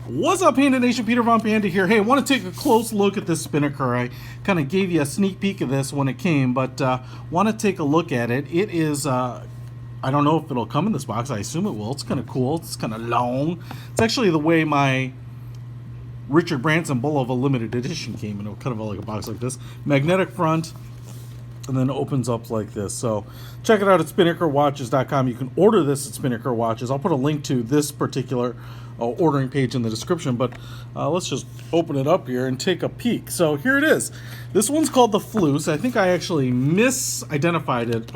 What's up, Panda Nation? Peter Von Panda here. Hey, I want to take a close look at this Spinnaker. I kind of gave you a sneak peek of this when it came, but want to take a look at it. It is, I don't know if it'll come in this box. I assume it will. It's kind of cool. It's kind of long. It's actually the way my Richard Branson Bulova limited edition came in, kind of like a box like this. Magnetic front, and then it opens up like this. So check it out at spinnakerwatches.com. You can order this at Spinnaker Watches. I'll put a link to this particular ordering page in the description, but let's just open it up here and take a peek. So here it is. This one's called the Fleuss. I think I actually misidentified it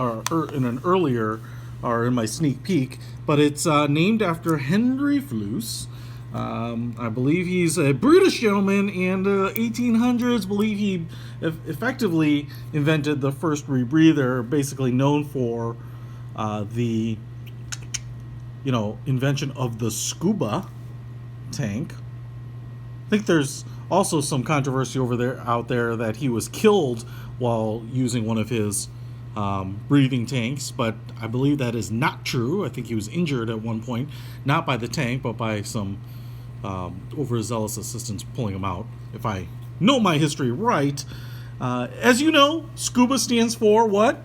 in an earlier, or in my sneak peek, but it's named after Henry Fleuss. I believe he's a British gentleman, and 1800s, believe he effectively invented the first rebreather, basically known for the invention of the scuba tank. I think there's also some controversy out there that he was killed while using one of his breathing tanks, but I believe that is not true. I think he was injured at one point, not by the tank, but by some overzealous assistants pulling him out, if I know my history right. As you know, scuba stands for what?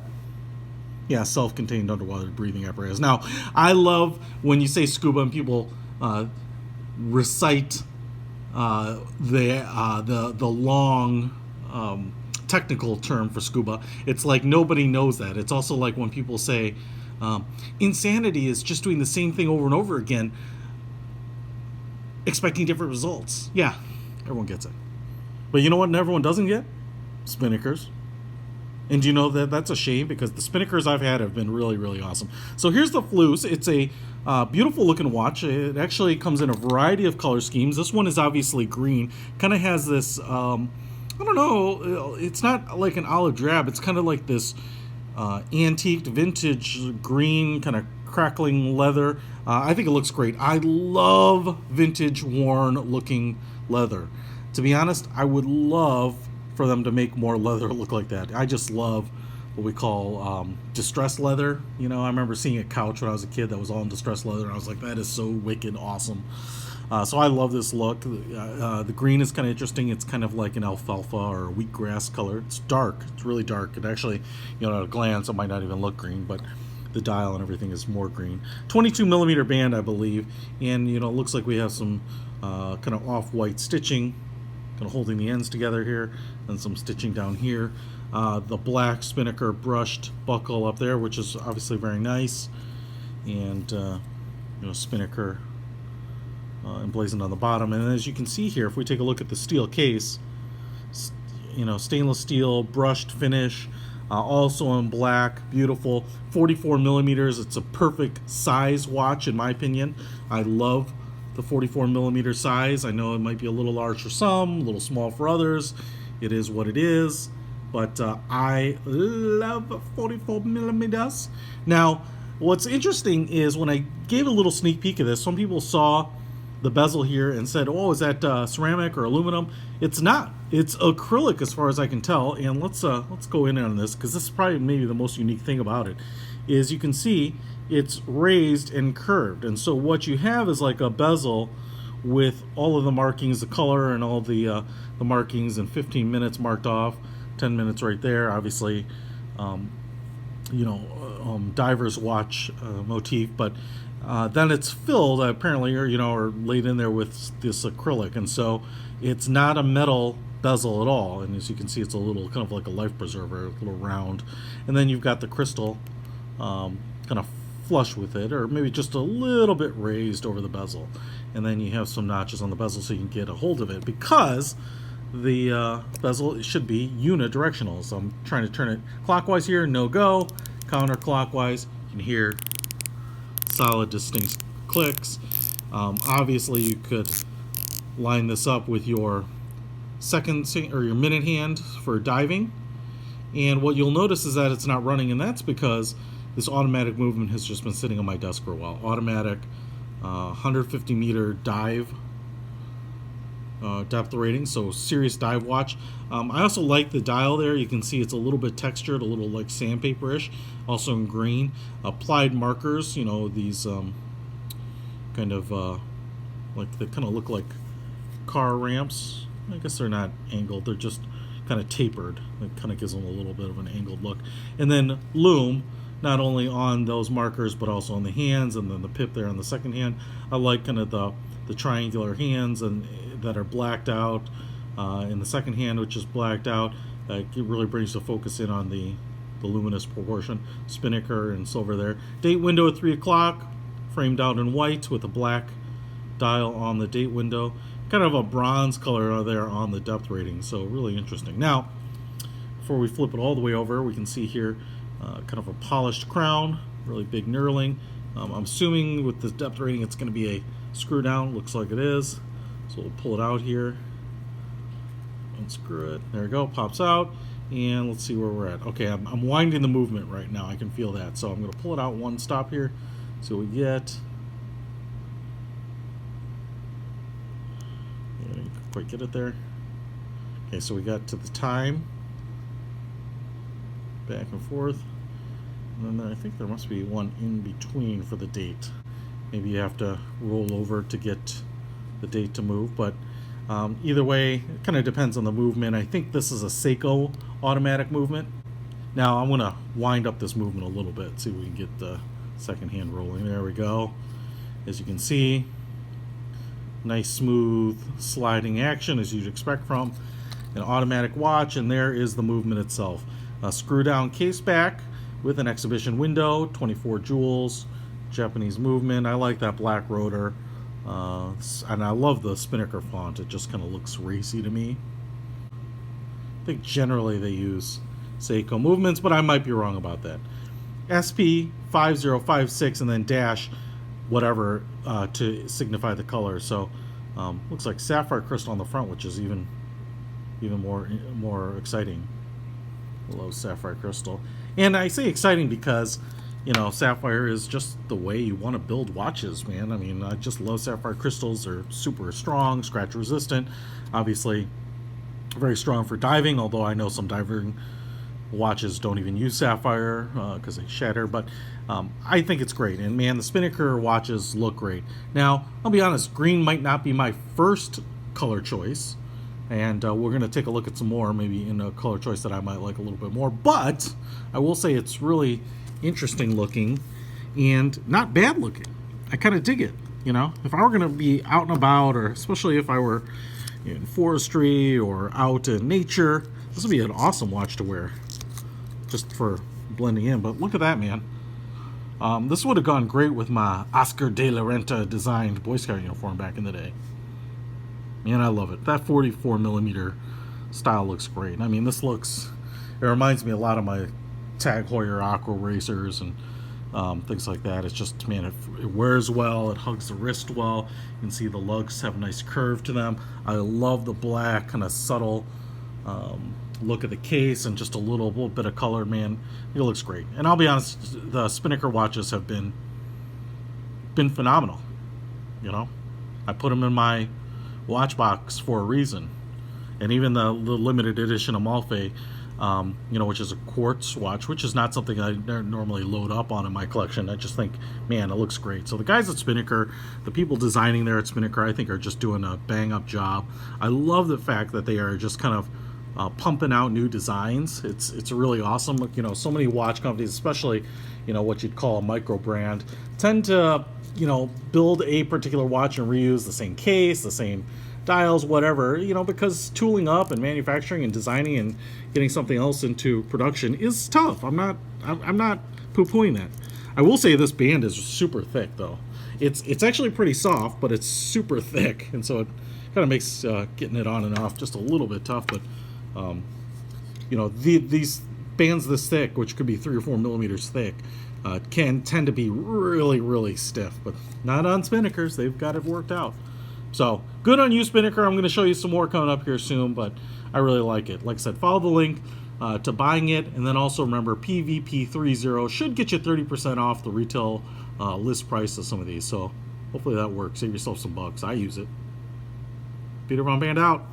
Yeah, self-contained underwater breathing apparatus. Now, I love when you say scuba and people recite the long technical term for scuba. It's like nobody knows that. It's also like when people say insanity is just doing the same thing over and over again, expecting different results. Yeah, everyone gets it. But you know what everyone doesn't get? Spinnakers. And do you know that that's a shame, because the Spinnakers I've had have been really, really awesome. So here's the Fleuss. It's a beautiful looking watch. It actually comes in a variety of color schemes. This one is obviously green. Kind of has this, I don't know, it's not like an olive drab. It's kind of like this antiqued vintage green, kind of crackling leather. I think it looks great. I love vintage worn looking leather. To be honest, I would love for them to make more leather look like that. I just love what we call distressed leather. I remember seeing a couch when I was a kid that was all in distressed leather, and I was like, that is so wicked awesome. So I love this look. The green is kind of interesting. It's kind of like an alfalfa or a wheatgrass color. It's dark. It's really dark. It actually, at a glance, it might not even look green, but the dial and everything is more green. 22 millimeter band, I believe, and it looks like we have some kind of off-white stitching, kind of holding the ends together here, and some stitching down here. The black Spinnaker brushed buckle up there, which is obviously very nice, and Spinnaker emblazoned on the bottom. And as you can see here, if we take a look at the steel case, stainless steel brushed finish, also in black, beautiful. 44 millimeters. It's a perfect size watch in my opinion. I love the 44 millimeter size. I know it might be a little large for some, a little small for others. It is what it is, but I love 44 millimeters. Now, what's interesting is when I gave a little sneak peek of this, some people saw the bezel here and said, oh, is that ceramic or aluminum? It's not. It's acrylic as far as I can tell. And let's go in on this, because this is probably maybe the most unique thing about it, is you can see it's raised and curved. And so what you have is like a bezel with all of the markings, the color and all the markings, and 15 minutes marked off, 10 minutes right there, obviously, diver's watch motif, but then it's filled apparently, or laid in there with this acrylic, and so it's not a metal bezel at all. And as you can see, it's a little kind of like a life preserver, a little round, and then you've got the crystal kind of flush with it, or maybe just a little bit raised over the bezel, and then you have some notches on the bezel so you can get a hold of it, because the bezel should be unidirectional. So I'm trying to turn it clockwise here, no go. Counterclockwise, you can hear solid distinct clicks. Obviously you could line this up with your or your minute hand for diving, and what you'll notice is that it's not running, and that's because this automatic movement has just been sitting on my desk for a while. Automatic 150 meter dive depth rating, so serious dive watch. I also like the dial there. You can see it's a little bit textured, a little like sandpaper-ish, also in green. Applied markers, these kind of Like they kind of look like car ramps. I guess they're not angled, they're just kind of tapered. It kind of gives them a little bit of an angled look. And then loom, not only on those markers but also on the hands, and then the pip there on the second hand. I like kind of the triangular hands and that are blacked out in the second hand, which is blacked out. It really brings the focus in on the luminous proportion. Spinnaker and silver there. Date window at 3 o'clock, framed out in white with a black dial on the date window. Kind of a bronze color there on the depth rating, so really interesting. Now, before we flip it all the way over, we can see here kind of a polished crown, really big knurling. I'm assuming with the depth rating it's going to be a screw down. Looks like it is. So we'll pull it out here. Unscrew it. There we go. Pops out. And let's see where we're at. Okay, I'm winding the movement right now. I can feel that. So I'm going to pull it out one stop here. So we get... Yeah, you can quite get it there. Okay, so we got to the time. Back and forth. And then I think there must be one in between for the date. Maybe you have to roll over to get the date to move, but either way, it kind of depends on the movement. I think this is a Seiko automatic movement. Now I'm going to wind up this movement a little bit, see if we can get the second hand rolling. There we go. As you can see, nice smooth sliding action as you'd expect from an automatic watch, and there is the movement itself. A screw down case back with an exhibition window, 24 jewels, Japanese movement. I like that black rotor, and I love the Spinnaker font. It just kind of looks racy to me. I think generally they use Seiko movements, but I might be wrong about that. SP-5056 and then dash whatever to signify the color. So looks like sapphire crystal on the front, which is even more exciting. Love sapphire crystal. And I say exciting because, you know, sapphire is just the way you want to build watches, man. I mean, I just love sapphire crystals. They're super strong, scratch resistant. Obviously, very strong for diving, although I know some diving watches don't even use sapphire because they shatter. But I think it's great. And, man, the Spinnaker watches look great. Now, I'll be honest, green might not be my first color choice. And we're going to take a look at some more, maybe in a color choice that I might like a little bit more. But I will say it's really interesting looking and not bad looking. I kind of dig it, you know. If I were going to be out and about, or especially if I were in forestry or out in nature, this would be an awesome watch to wear just for blending in. But look at that, man. This would have gone great with my Oscar de la Renta designed Boy Scout uniform back in the day. Man, I love it. That 44 millimeter style looks great. I mean, it reminds me a lot of my Tag Heuer Aqua racers and things like that. It's just, man, it wears well. It hugs the wrist well. You can see the lugs have a nice curve to them. I love the black kind of subtle look of the case and just a little bit of color, man. It looks great. And I'll be honest, the Spinnaker watches have been phenomenal. You know, I put them in my watch box for a reason. And even the limited edition Amalfi, you know, which is a quartz watch, which is not something I normally load up on in my collection. I just think, man, it looks great. So the guys at Spinnaker, the people designing there at Spinnaker, I think are just doing a bang up job. I love the fact that they are just kind of pumping out new designs. It's really awesome. You know, so many watch companies, especially, you know, what you'd call a micro brand, tend to, you know, build a particular watch and reuse the same case, the same dials, whatever, you know, because tooling up and manufacturing and designing and getting something else into production is tough. I'm not poo-pooing that. I will say this band is super thick, though. It's actually pretty soft, but it's super thick, and so it kind of makes getting it on and off just a little bit tough. But you know, these bands this thick, which could be 3 or 4 millimeters thick, can tend to be really, really stiff, but not on Spinnakers. They've got it worked out. So good on you, Spinnaker. I'm going to show you some more coming up here soon, but I really like it. Like I said, follow the link to buying it, and then also remember PVP30 should get you 30% off the retail list price of some of these. So hopefully that works. Save yourself some bucks. I use it. Peter Von Panda out.